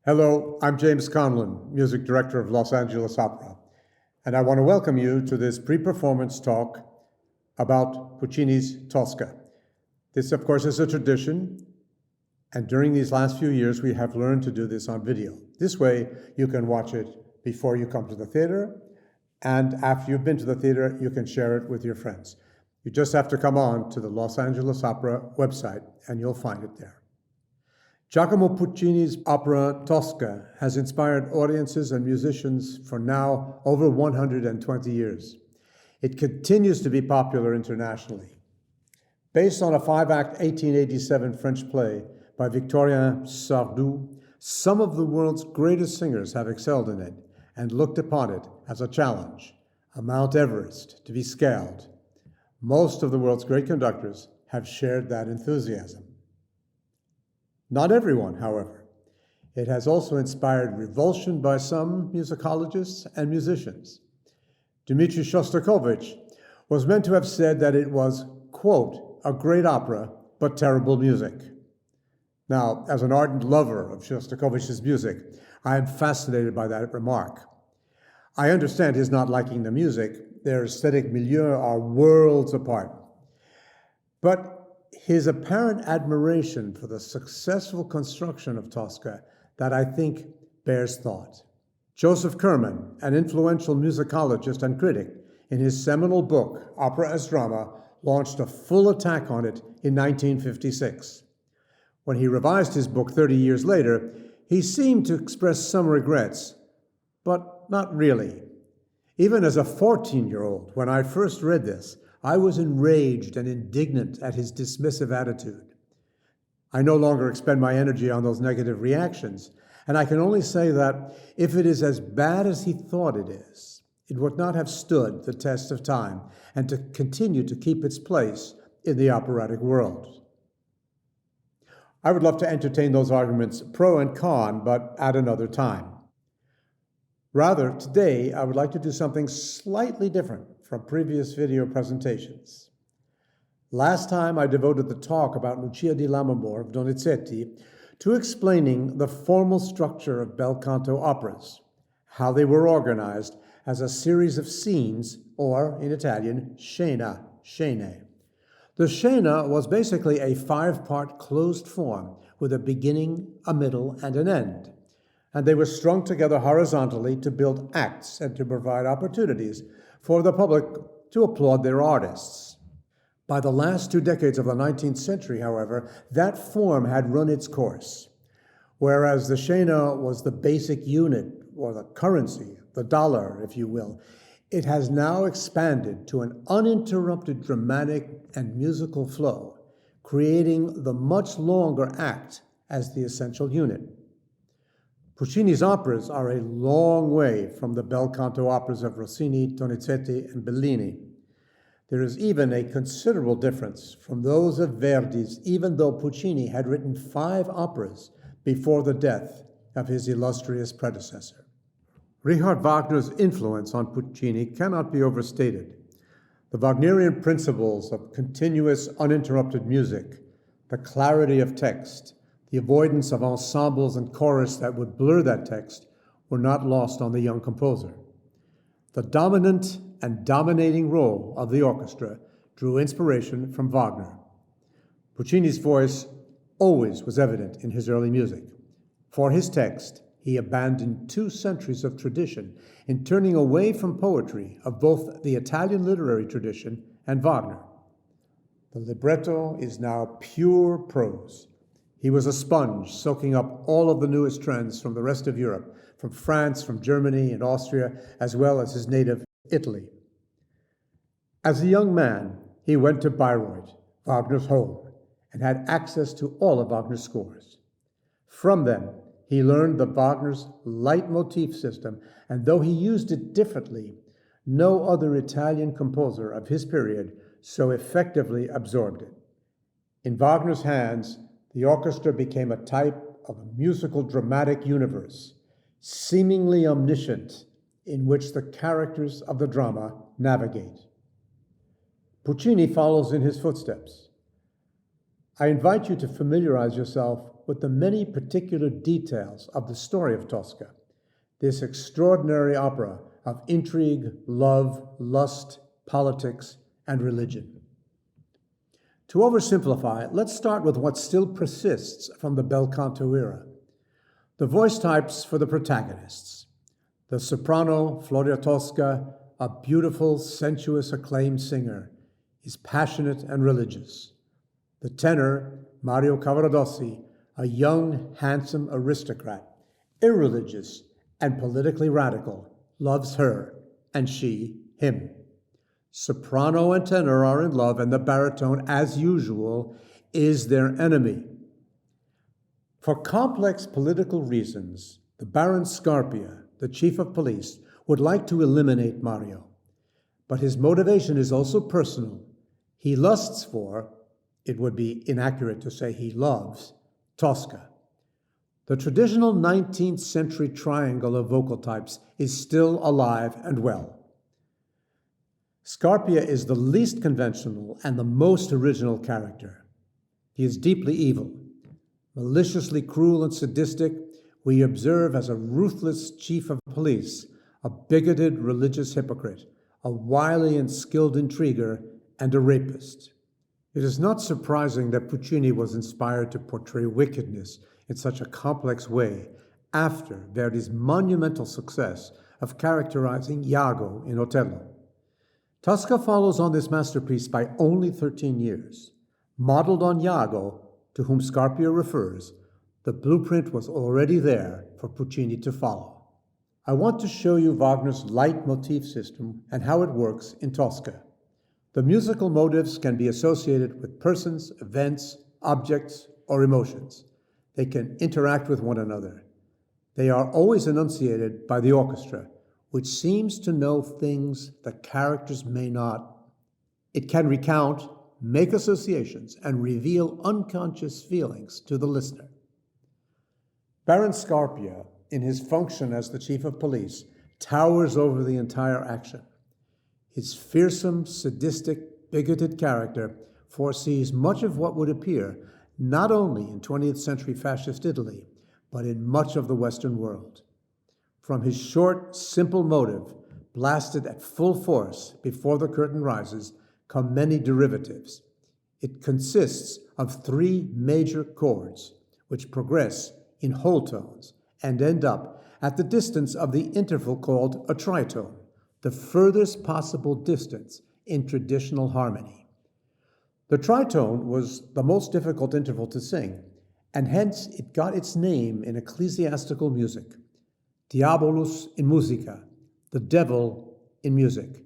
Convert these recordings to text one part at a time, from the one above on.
Hello, I'm James Conlon, Music Director of Los Angeles Opera, and I want to welcome you to this pre-performance talk about Puccini's Tosca. This, of course, is a tradition, and during these last few years, we have learned to do this on video. This way, you can watch it before you come to the theater, and after you've been to the theater, you can share it with your friends. You just have to come on to the Los Angeles Opera website, and you'll find it there. Giacomo Puccini's opera Tosca has inspired audiences and musicians for now over 120 years. It continues to be popular internationally. Based on a 5-act 1887 French play by Victorien Sardou, some of the world's greatest singers have excelled in it and looked upon it as a challenge, a Mount Everest to be scaled. Most of the world's great conductors have shared that enthusiasm. Not everyone, however. It has also inspired revulsion by some musicologists and musicians. Dmitri Shostakovich was meant to have said that it was, quote, a great opera, but terrible music. Now, as an ardent lover of Shostakovich's music, I am fascinated by that remark. I understand his not liking the music. Their aesthetic milieu are worlds apart. But his apparent admiration for the successful construction of Tosca that I think bears thought. Joseph Kerman, an influential musicologist and critic, in his seminal book, Opera as Drama, launched a full attack on it in 1956. When he revised his book 30 years later, he seemed to express some regrets, but not really. Even as a 14-year-old, when I first read this, I was enraged and indignant at his dismissive attitude. I no longer expend my energy on those negative reactions, and I can only say that if it is as bad as he thought it is, it would not have stood the test of time and to continue to keep its place in the operatic world. I would love to entertain those arguments pro and con, but at another time. Rather, today, I would like to do something slightly different from previous video presentations. Last time, I devoted the talk about Lucia di Lammermoor of Donizetti to explaining the formal structure of bel canto operas, how they were organized as a series of scenes, or in Italian, scena, scene. The scena was basically a 5-part closed form with a beginning, a middle, and an end. And they were strung together horizontally to build acts and to provide opportunities for the public to applaud their artists. By the last 2 decades of the 19th century, however, that form had run its course. Whereas the scena was the basic unit, or the currency, the dollar, if you will, it has now expanded to an uninterrupted dramatic and musical flow, creating the much longer act as the essential unit. Puccini's operas are a long way from the bel canto operas of Rossini, Donizetti, and Bellini. There is even a considerable difference from those of Verdi's, even though Puccini had written 5 operas before the death of his illustrious predecessor. Richard Wagner's influence on Puccini cannot be overstated. The Wagnerian principles of continuous, uninterrupted music, the clarity of text, the avoidance of ensembles and chorus that would blur that text were not lost on the young composer. The dominant and dominating role of the orchestra drew inspiration from Wagner. Puccini's voice always was evident in his early music. For his text, he abandoned 2 centuries of tradition in turning away from poetry of both the Italian literary tradition and Wagner. The libretto is now pure prose. He was a sponge, soaking up all of the newest trends from the rest of Europe, from France, from Germany and Austria, as well as his native Italy. As a young man, he went to Bayreuth, Wagner's home, and had access to all of Wagner's scores. From them, he learned the Wagner's leitmotif system, and though he used it differently, no other Italian composer of his period so effectively absorbed it. In Wagner's hands, the orchestra became a type of a musical dramatic universe, seemingly omniscient, in which the characters of the drama navigate. Puccini follows in his footsteps. I invite you to familiarize yourself with the many particular details of the story of Tosca, this extraordinary opera of intrigue, love, lust, politics, and religion. To oversimplify, let's start with what still persists from the bel canto era. The voice types for the protagonists. The soprano, Floria Tosca, a beautiful, sensuous, acclaimed singer, is passionate and religious. The tenor, Mario Cavaradossi, a young, handsome aristocrat, irreligious and politically radical, loves her, and she him. Soprano and tenor are in love, and the baritone, as usual, is their enemy. For complex political reasons, the Baron Scarpia, the chief of police, would like to eliminate Mario. But his motivation is also personal. He lusts for, it would be inaccurate to say he loves, Tosca. The traditional 19th century triangle of vocal types is still alive and well. Scarpia is the least conventional and the most original character. He is deeply evil. Maliciously cruel and sadistic, we observe as a ruthless chief of police, a bigoted religious hypocrite, a wily and skilled intriguer, and a rapist. It is not surprising that Puccini was inspired to portray wickedness in such a complex way after Verdi's monumental success of characterizing Iago in Otello. Tosca follows on this masterpiece by only 13 years. Modeled on Iago, to whom Scarpia refers, the blueprint was already there for Puccini to follow. I want to show you Wagner's leitmotif system and how it works in Tosca. The musical motives can be associated with persons, events, objects, or emotions. They can interact with one another. They are always enunciated by the orchestra, which seems to know things the characters may not. It can recount, make associations, and reveal unconscious feelings to the listener. Baron Scarpia, in his function as the chief of police, towers over the entire action. His fearsome, sadistic, bigoted character foresees much of what would appear not only in 20th century fascist Italy, but in much of the Western world. From his short, simple motive, blasted at full force before the curtain rises, come many derivatives. It consists of 3 major chords, which progress in whole tones and end up at the distance of the interval called a tritone, the furthest possible distance in traditional harmony. The tritone was the most difficult interval to sing, and hence it got its name in ecclesiastical music. Diabolus in musica, the devil in music.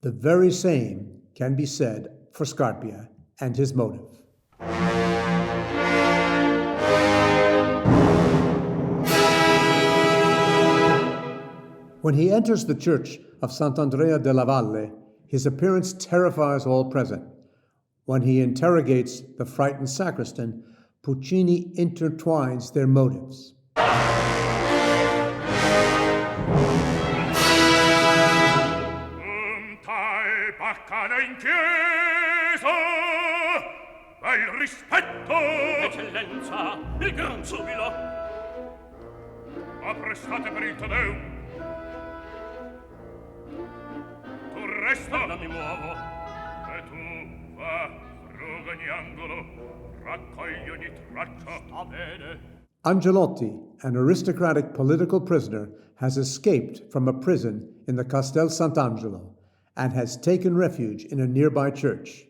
The very same can be said for Scarpia and his motive. When he enters the church of Sant'Andrea della Valle, his appearance terrifies all present. When he interrogates the frightened sacristan, Puccini intertwines their motives. In chiesa, bel rispetto, eccellenza, il gran giubilo. Apprestate per il Tedeum. Tu resta, non mi muovo. E tu, va, fruga ogni angolo, raccogli ogni traccia. Sta bene. Angelotti, an aristocratic political prisoner, has escaped from a prison in the Castel Sant'Angelo and has taken refuge in a nearby church.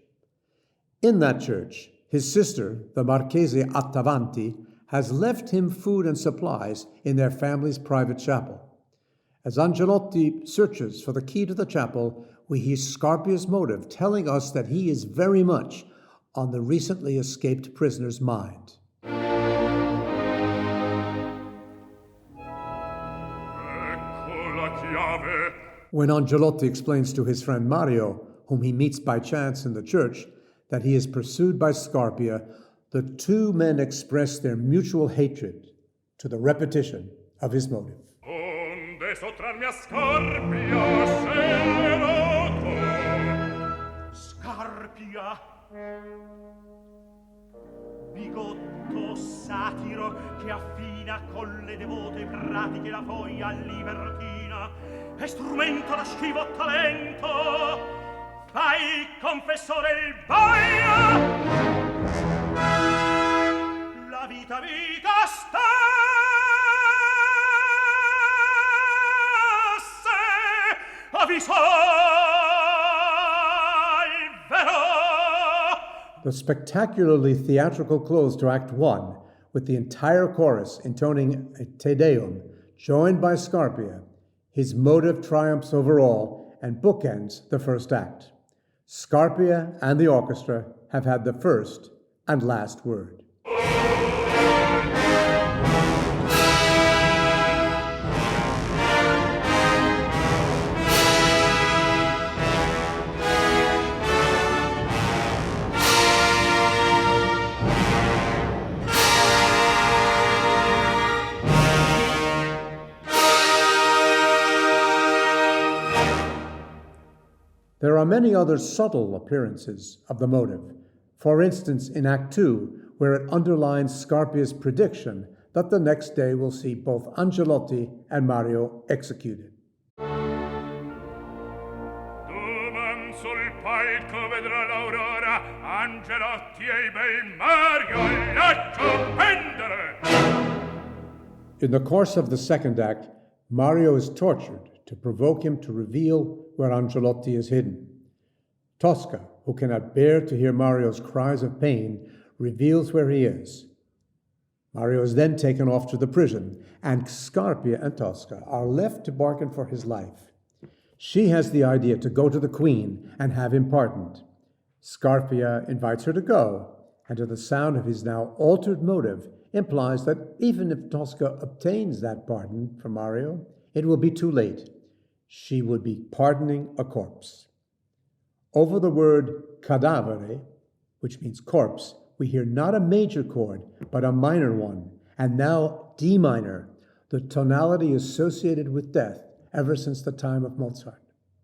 In that church, his sister, the Marchese Attavanti, has left him food and supplies in their family's private chapel. As Angelotti searches for the key to the chapel, we hear Scarpia's motive telling us that he is very much on the recently escaped prisoner's mind. When Angelotti explains to his friend Mario, whom he meets by chance in the church, that he is pursued by Scarpia, the 2 men express their mutual hatred to the repetition of his motive. Onde sottrarmi a Scarpia scellerato. Scarpia. bigotto satiro che affina con le devote pratiche la foglia libertina è strumento da schivo talento fa il confessore il baia la vita stesse avviso il vero. The spectacularly theatrical close to Act 1, with the entire chorus intoning a Te Deum, joined by Scarpia, his motive triumphs over all and bookends the first act. Scarpia and the orchestra have had the first and last word. There are many other subtle appearances of the motive. For instance, in Act 2, where it underlines Scarpia's prediction that the next day will see both Angelotti and Mario executed. Doman sul palco vedrà l'aurora, Angelotti e il bel Mario lascio pendere. In the course of the second act, Mario is tortured to provoke him to reveal where Angelotti is hidden. Tosca, who cannot bear to hear Mario's cries of pain, reveals where he is. Mario is then taken off to the prison, and Scarpia and Tosca are left to bargain for his life. She has the idea to go to the queen and have him pardoned. Scarpia invites her to go, and to the sound of his now altered motive, implies that even if Tosca obtains that pardon from Mario, it will be too late. She would be pardoning a corpse. Over the word cadavere, which means corpse, we hear not a major chord, but a minor one, and now D minor, the tonality associated with death ever since the time of Mozart.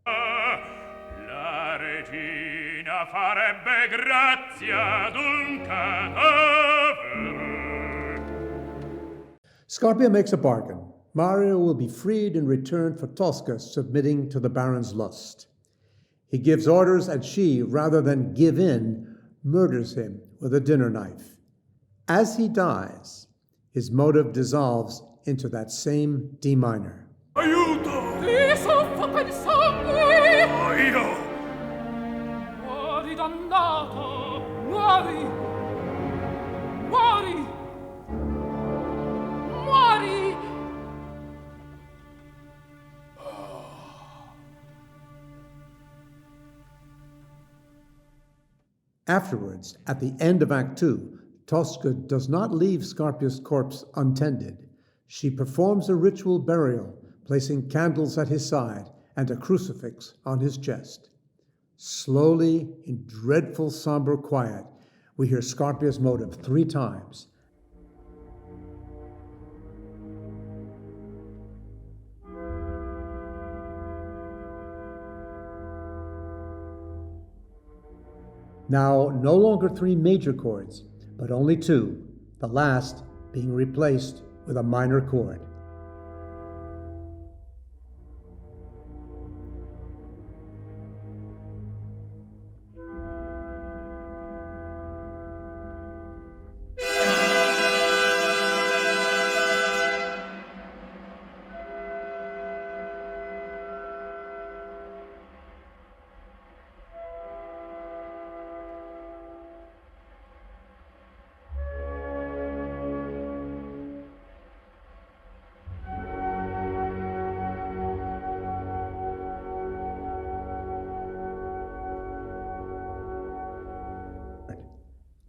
La regina farebbe grazia d'un cadavere. Scarpia makes a bargain. Mario will be freed in return for Tosca submitting to the Baron's lust. He gives orders, and she, rather than give in, murders him with a dinner knife. As he dies, his motive dissolves into that same D minor. Aiuto! Ti soffoca il sangue! Io! Muori dannato! Muori! Muori! Muori! Afterwards, at the end of Act 2, Tosca does not leave Scarpia's corpse untended. She performs a ritual burial, placing candles at his side and a crucifix on his chest. Slowly, in dreadful somber quiet, we hear Scarpia's motive 3 times. Now, no longer 3 major chords, but only 2, the last being replaced with a minor chord.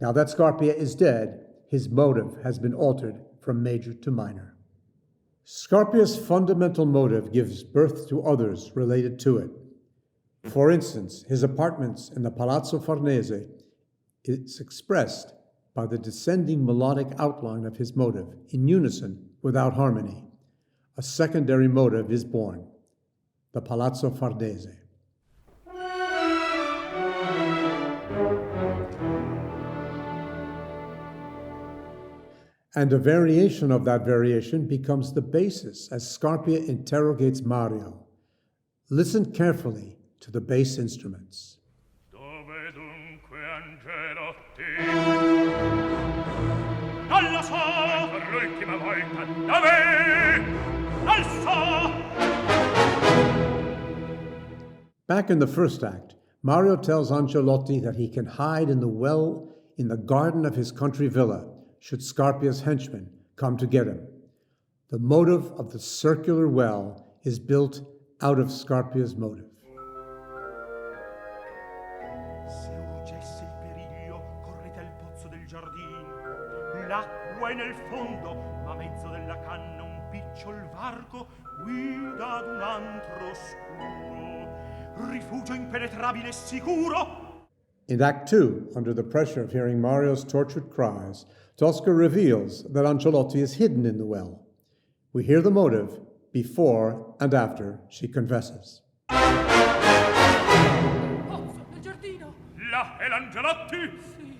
Now that Scarpia is dead, his motive has been altered from major to minor. Scarpia's fundamental motive gives birth to others related to it. For instance, his apartments in the Palazzo Farnese is expressed by the descending melodic outline of his motive in unison without harmony. A secondary motive is born, the Palazzo Farnese. And a variation of that variation becomes the basis as Scarpia interrogates Mario. Listen carefully to the bass instruments. Dove dunque Angelotti? Non lo so, Per l'ultima volta, dove? non so. Back in the first act, Mario tells Angelotti that he can hide in the well in the garden of his country villa should Scarpia's henchmen come to get him. The motive of the circular well is built out of Scarpia's motive. Se urgesse il periglio, correte al pozzo del giardino. L'acqua è nel fondo, ma a mezzo della canna un picciol varco guida ad un antro oscuro. Rifugio impenetrabile e sicuro. In Act 2, under the pressure of hearing Mario's tortured cries, Tosca reveals that Angelotti is hidden in the well. We hear the motive before and after she confesses. Pozzo del giardino. Là è l'Angelotti? Sì.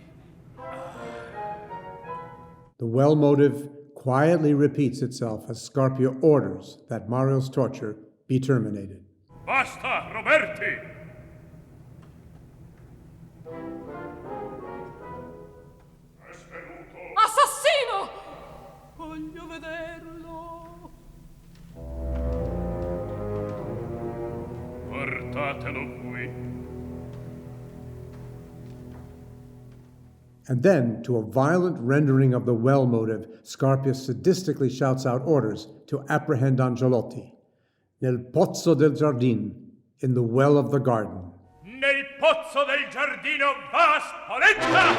The well motive quietly repeats itself as Scarpia orders that Mario's torture be terminated. Basta, Roberti! È svenuto! Assassino! Voglio vederlo. Portatelo qui. And then, to a violent rendering of the well motive, Scarpia sadistically shouts out orders to apprehend Angelotti. Nel pozzo del giardin, in the well of the garden. Nel pozzo del giardino va Spoletta!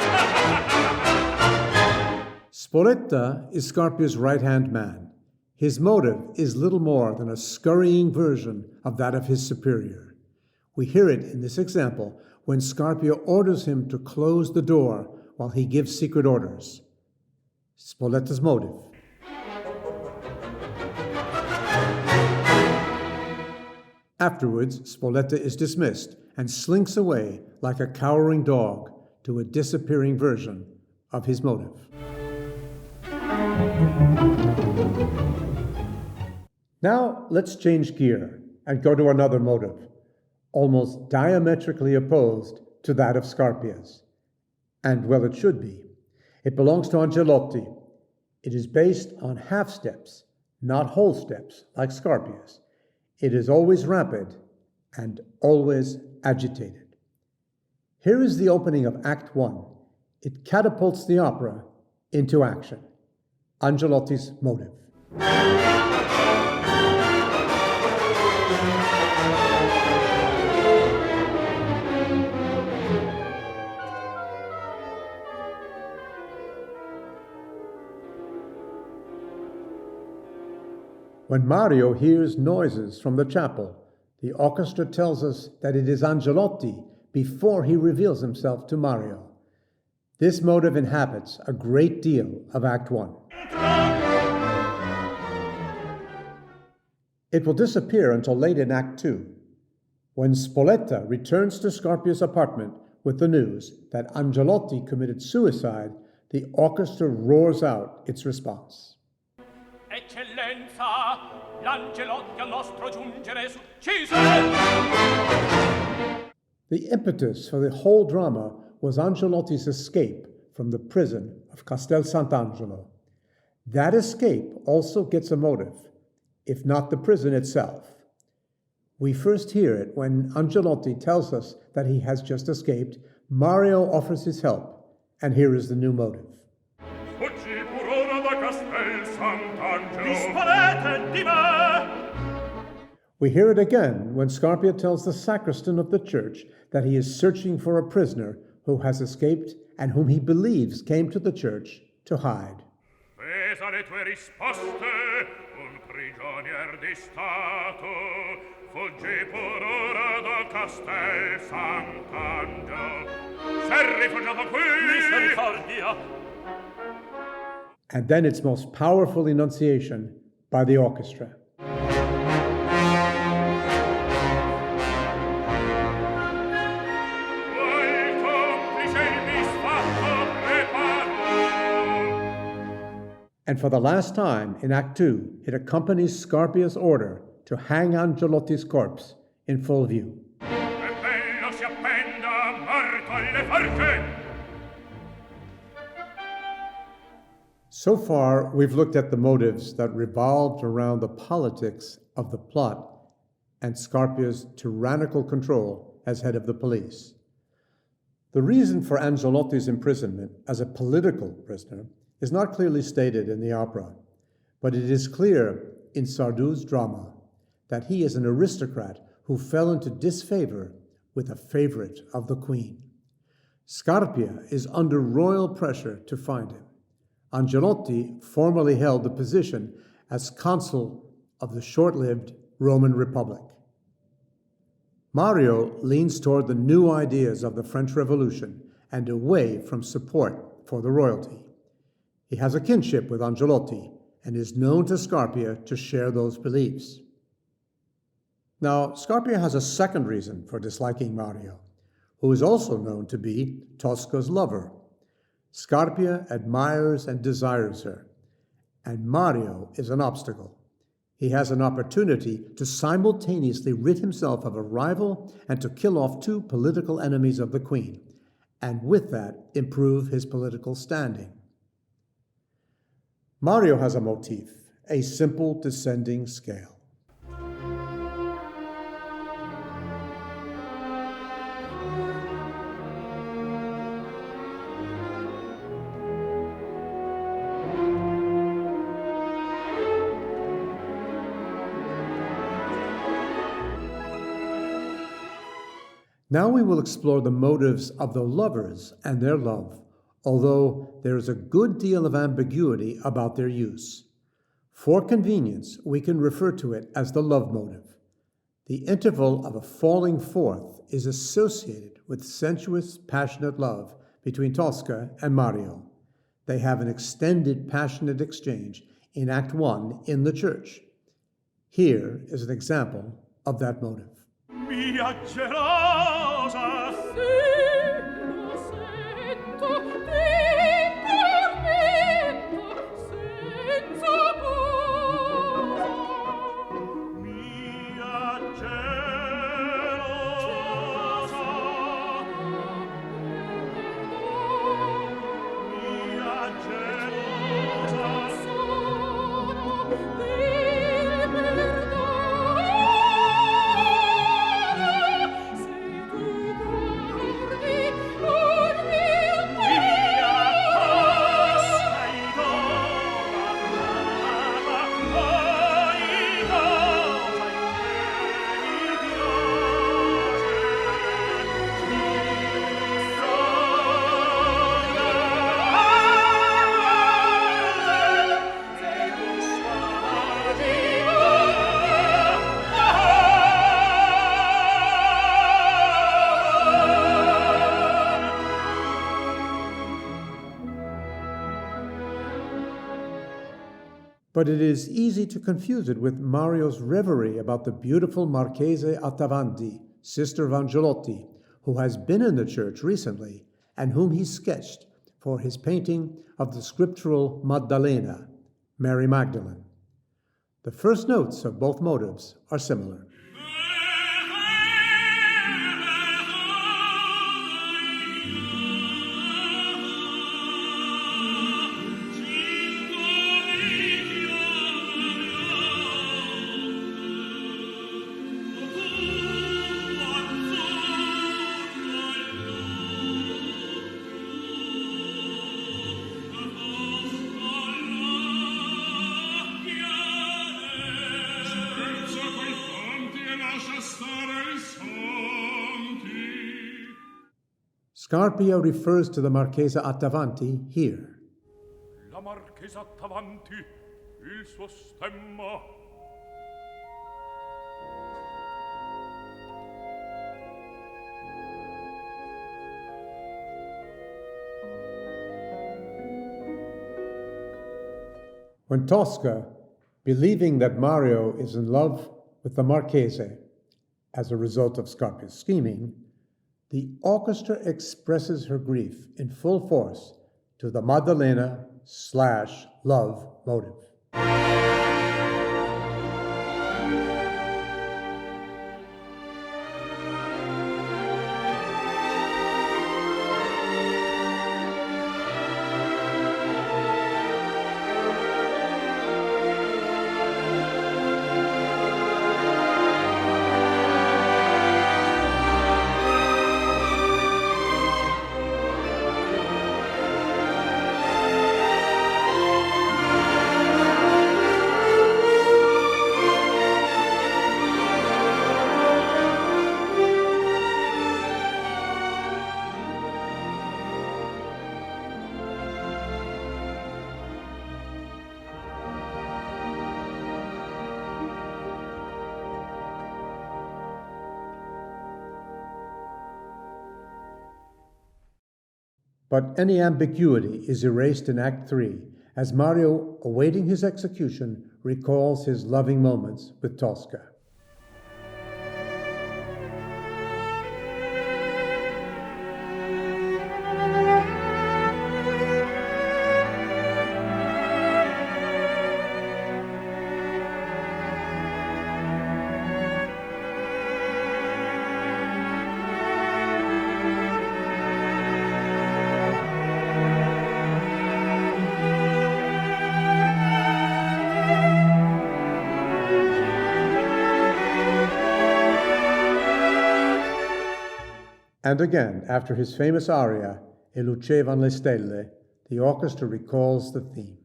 Spoletta is Scarpia's right-hand man. His motive is little more than a scurrying version of that of his superior. We hear it in this example when Scarpia orders him to close the door while he gives secret orders. Spoletta's motive. Afterwards, Spoletta is dismissed and slinks away like a cowering dog to a disappearing version of his motive. Now, let's change gear and go to another motive, almost diametrically opposed to that of Scarpia's. And well, it should be. It belongs to Angelotti. It is based on half steps, not whole steps like Scarpia's. It is always rapid and always agitated. Here is the opening of Act 1. It catapults the opera into action. Angelotti's motive. When Mario hears noises from the chapel, the orchestra tells us that it is Angelotti before he reveals himself to Mario. This motive inhabits a great deal of Act 1. It will disappear until late in Act 2, when Spoletta returns to Scarpia's apartment with the news that Angelotti committed suicide. The orchestra roars out its response. Eccellenza, l'Angelotti al nostro giungere s'uccise! The impetus for the whole drama was Angelotti's escape from the prison of Castel Sant'Angelo. That escape also gets a motive, if not the prison itself. We first hear it when Angelotti tells us that he has just escaped. Mario offers his help, and here is the new motive. Fuggi pur ora da Castel Sant'Angelo. Disponete di me! We hear it again when Scarpia tells the sacristan of the church that he is searching for a prisoner who has escaped and whom he believes came to the church to hide. Pesa le tue risposte, un prigionier di Stato, fuggi pur ora da Castel Sant'Angelo. S'è rifugiato qui! Misericordia! And then its most powerful enunciation by the orchestra. and for the last time in Act 2, it accompanies Scarpia's order to hang Angelotti's corpse in full view. E bello si appenda, morto alle forche! So far, we've looked at the motives that revolved around the politics of the plot and Scarpia's tyrannical control as head of the police. The reason for Angelotti's imprisonment as a political prisoner is not clearly stated in the opera, but it is clear in Sardou's drama that he is an aristocrat who fell into disfavor with a favorite of the queen. Scarpia is under royal pressure to find him. Angelotti formerly held the position as consul of the short-lived Roman Republic. Mario leans toward the new ideas of the French Revolution and away from support for the royalty. He has a kinship with Angelotti and is known to Scarpia to share those beliefs. Now, Scarpia has a second reason for disliking Mario, who is also known to be Tosca's lover. Scarpia admires and desires her, and Mario is an obstacle. He has an opportunity to simultaneously rid himself of a rival and to kill off two political enemies of the queen, and with that, improve his political standing. Mario has a motif, a simple descending scale. Now we will explore the motives of the lovers and their love, although there is a good deal of ambiguity about their use. For convenience, we can refer to it as the love motive. The interval of a falling forth is associated with sensuous, passionate love between Tosca and Mario. They have an extended, passionate exchange in Act 1 in the church. Here is an example of that motive. Mia gelosa, Sì, lo sento, ti tormento senza posa. mia gelosa, mia gelosa, Sono il perdono. But it is easy to confuse it with Mario's reverie about the beautiful Marchese Attavanti, sister of Angelotti, who has been in the church recently and whom he sketched for his painting of the scriptural Maddalena, Mary Magdalene. The first notes of both motives are similar. Scarpia refers to the Marchesa Attavanti here. La Marchesa Attavanti, il suo stemma. When Tosca, believing that Mario is in love with the Marchese as a result of Scarpia's scheming, the orchestra expresses her grief in full force to the Maddalena / love motive. But any ambiguity is erased in Act 3, as Mario, awaiting his execution, recalls his loving moments with Tosca. And again, after his famous aria, E lucevan le stelle, the orchestra recalls the theme.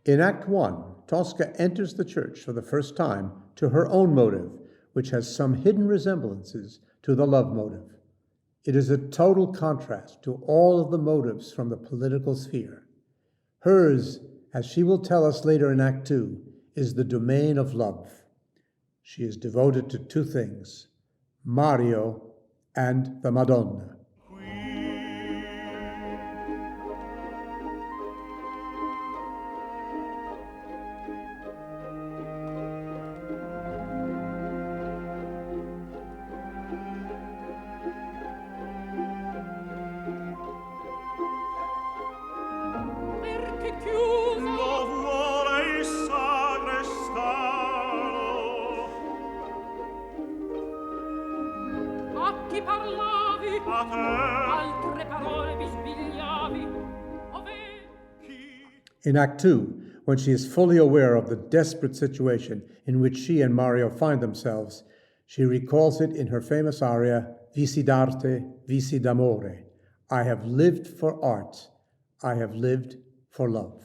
In Act 1, Tosca enters the church for the first time to her own motive, which has some hidden resemblances to the love motive. It is a total contrast to all of the motives from the political sphere. Hers, as she will tell us later in Act 2, is the domain of love. She is devoted to two things, Mario and the Madonna. Perché chiuso Lo vuole il sagrestano. a chi parlavi, A te altre parole bisbigliavi. Ove chi In Act 2, when she is fully aware of the desperate situation in which she and Mario find themselves, she recalls it in her famous aria, Visi d'arte, visi d'amore. I have lived for art. I have lived for love.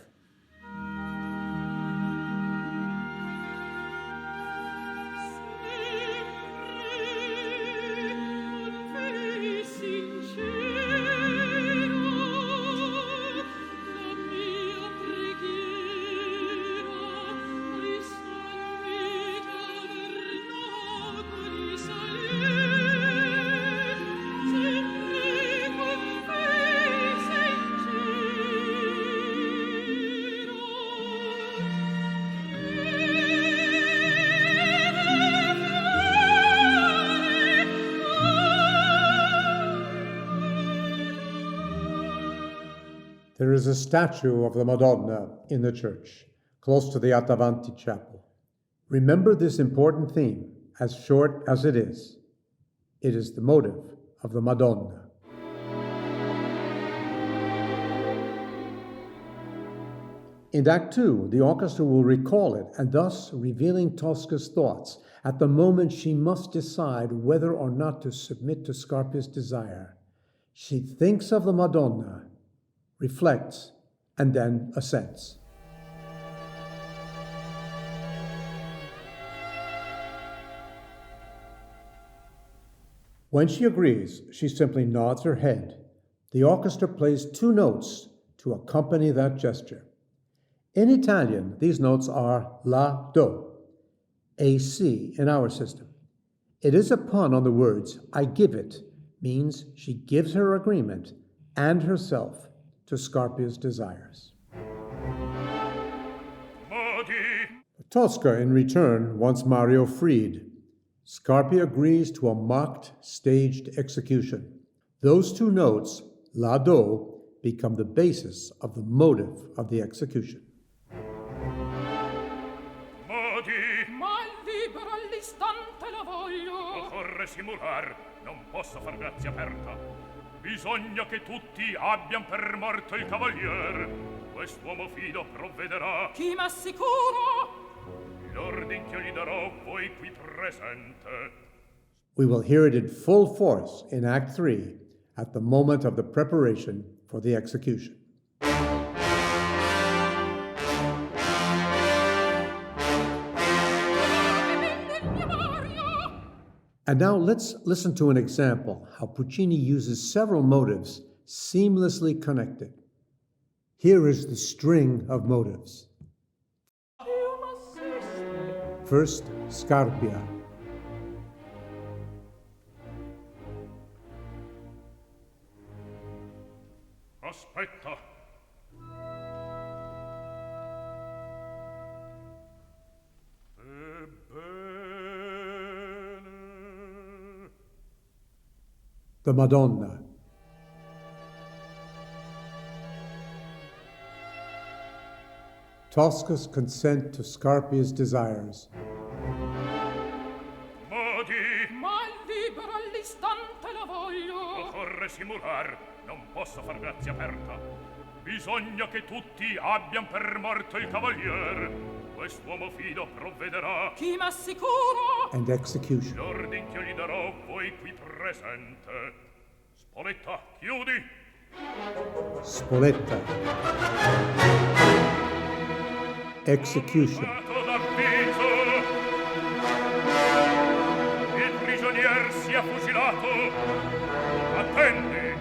sempre sincero, la mia preghiera ai santi tabernacoli salire, sempre con fe There is a statue of the Madonna in the church, close to the Attavanti chapel. Remember this important theme, as short as it is. It is the motive of the Madonna. In Act 2, the orchestra will recall it, and thus revealing Tosca's thoughts at the moment she must decide whether or not to submit to Scarpia's desire. She thinks of the Madonna, reflects, and then assents. When she agrees, she simply nods her head. The orchestra plays two notes to accompany that gesture. In Italian, these notes are La, Do, A, C in our system. It is a pun on the words I give it, means she gives her agreement and herself to Scarpia's desires. Modi, Tosca, in return, wants Mario freed. Scarpia agrees to a mocked, staged execution. Those two notes, la do, become the basis of the motive of the execution. Modi, Ma libera all'istante la voglio. occorre simular, non posso far grazia aperta. Bisogna che tutti abbian per morto il cavalier. Quest'uomo fido provvederà. Chi m'assicuro? L'ordin che io gli darò, voi qui presente. We will hear it in full force in Act 3 at the moment of the preparation for the execution. And now let's listen to an example how Puccini uses several motives seamlessly connected. Here is the string of motives. First, Scarpia. Aspetta. Ebbene. The Madonna. Tosca's consent to Scarpia's desires. Modi, Ma libera all'istante la voglio. occorre simular, non posso far grazia aperta. Bisogna che tutti abbian per morto il cavalier. Quest'uomo fido provvederà. Chi m'assicuro? And execution. L'ordin che io gli darò, voi qui presente. Spoletta, chiudi. Spoletta. Execution. Dato d'avviso. Il prigionier sia fucilato. Attendi.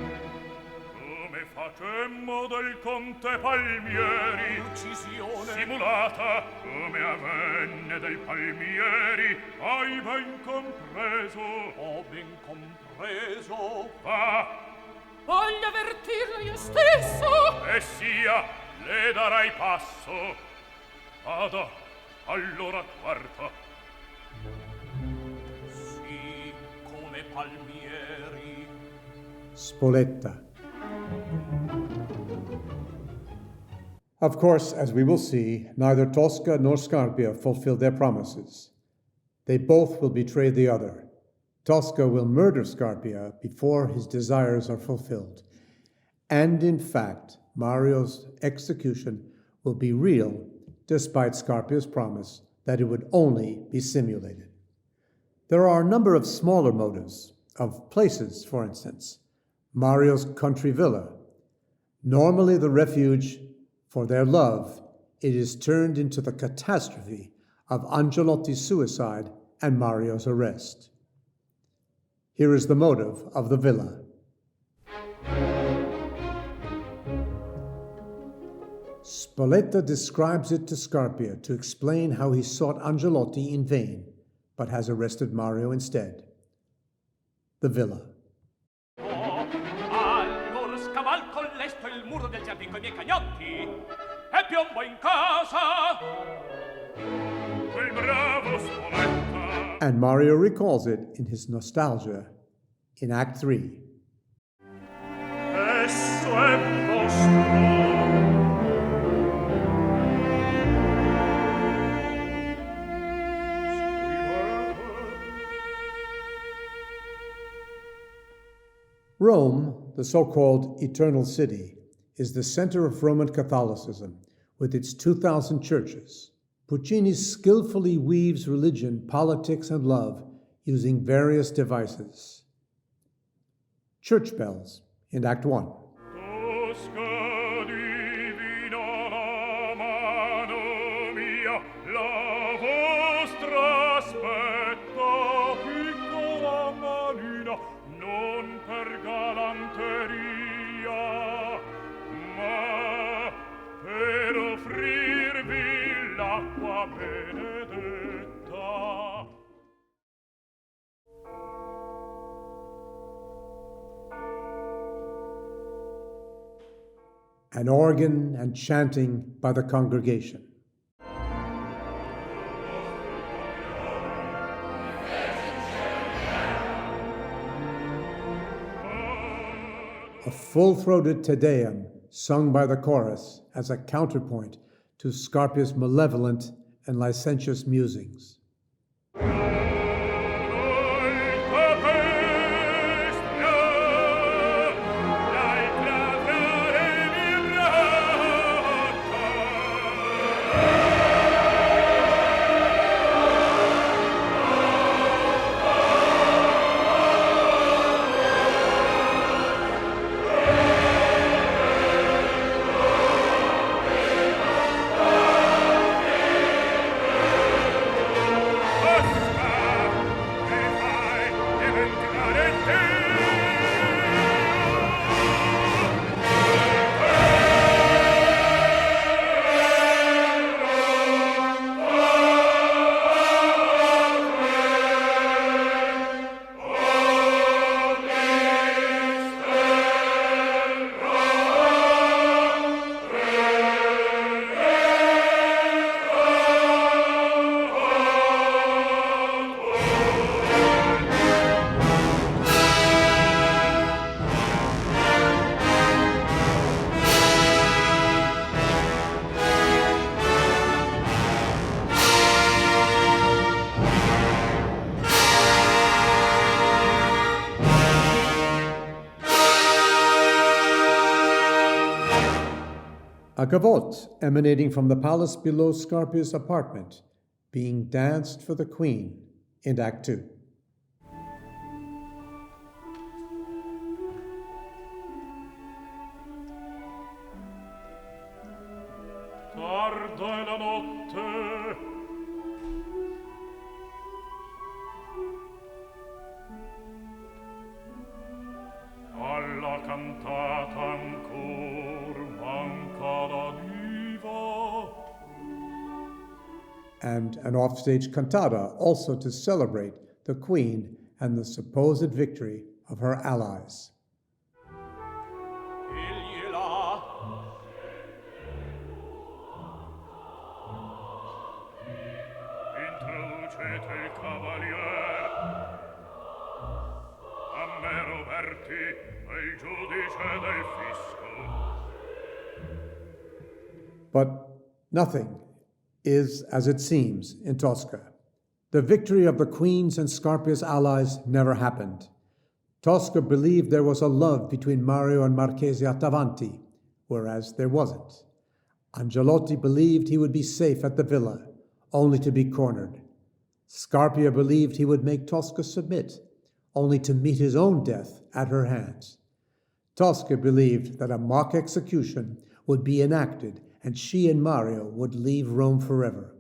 Come facemmo del conte Palmieri. Uccisione. Simulata. Come avvenne del Palmieri. Hai ben compreso. Ho ben compreso. Va. Voglio avvertirlo io stesso. E sia, le darai passo. Vada, allora quarta. Sì, come Palmieri. Spoletta. Of course, as we will see, neither Tosca nor Scarpia fulfilled their promises. They both will betray the other. Tosca will murder Scarpia before his desires are fulfilled. And in fact, Mario's execution will be real, despite Scarpia's promise that it would only be simulated. There are a number of smaller motives, of places, for instance. Mario's country villa. Normally the refuge for their love, it is turned into the catastrophe of Angelotti's suicide and Mario's arrest. Here is the motive of the villa. Spoletta describes it to Scarpia to explain how he sought Angelotti in vain, but has arrested Mario instead. The villa. Allora scavalco lesto il muro del giardino coi miei cagnotti e piombo in casa. Quel bravo Spoletta. And Mario recalls it in his nostalgia in Act 3. Esso è vostro. Rome, the so-called Eternal City, is the center of Roman Catholicism with its 2,000 churches. Puccini skillfully weaves religion, politics, and love using various devices. Church bells in Act 1. Tosca divina la mano mia, la vostra aspetta, piccola manina, non per galanteria, ma per offrirvi l'acqua benedetta. and organ and chanting by the congregation. A full-throated Te Deum sung by the chorus as a counterpoint to Scarpia's malevolent and licentious musings. A gavotte emanating from the palace below Scarpia's apartment, being danced for the queen in Act 2. Tarda è la notte, alla cantata ancor manca la diva. And an offstage cantata also to celebrate the queen and the supposed victory of her allies. Egli è là. Introducete il cavalier, a me Roberti, il giudice del fisco. But nothing is as it seems in Tosca. The victory of the queen's and Scarpia's allies never happened. Tosca believed there was a love between Mario and Marchese Attavanti, whereas there wasn't. Angelotti believed he would be safe at the villa, only to be cornered. Scarpia believed he would make Tosca submit, only to meet his own death at her hands. Tosca believed that a mock execution would be enacted and she and Mario would leave Rome forever.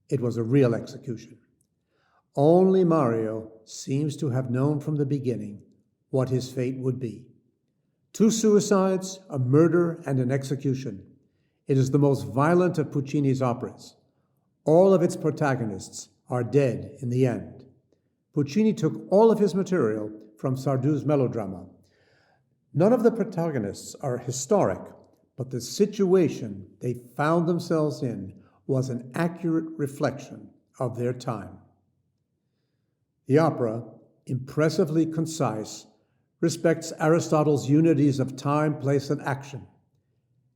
It was a real execution. Only Mario seems to have known from the beginning what his fate would be. 2 suicides, a murder, and an execution. It is the most violent of Puccini's operas. All of its protagonists are dead in the end. Puccini took all of his material from Sardou's melodrama. None of the protagonists are historic, but the situation they found themselves in was an accurate reflection of their time. The opera, impressively concise, respects Aristotle's unities of time, place, and action.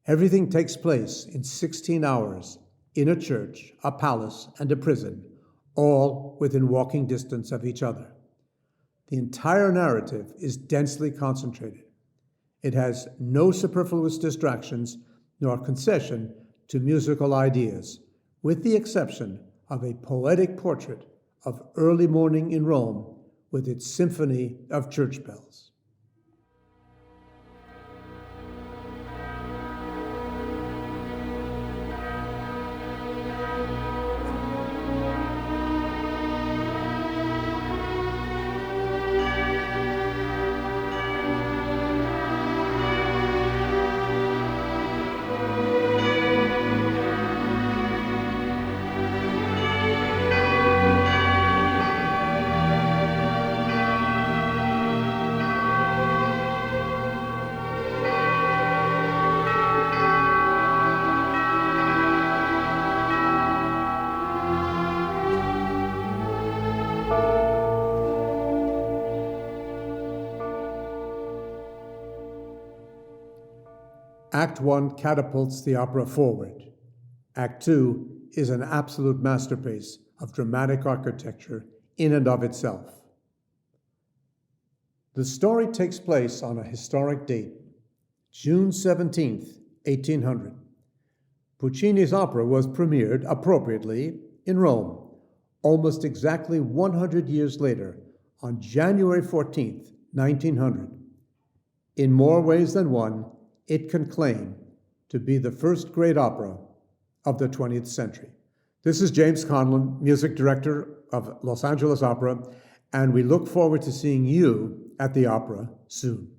Everything takes place in 16 hours in a church, a palace, and a prison, all within walking distance of each other. The entire narrative is densely concentrated. It has no superfluous distractions nor concession to musical ideas, with the exception of a poetic portrait of early morning in Rome with its symphony of church bells. Act 1 catapults the opera forward. Act 2 is an absolute masterpiece of dramatic architecture in and of itself. The story takes place on a historic date, June 17th, 1800. Puccini's opera was premiered appropriately in Rome, almost exactly 100 years later, on January 14th, 1900. In more ways than one, it can claim to be the first great opera of the 20th century. This is James Conlon, music director of Los Angeles Opera, and we look forward to seeing you at the opera soon.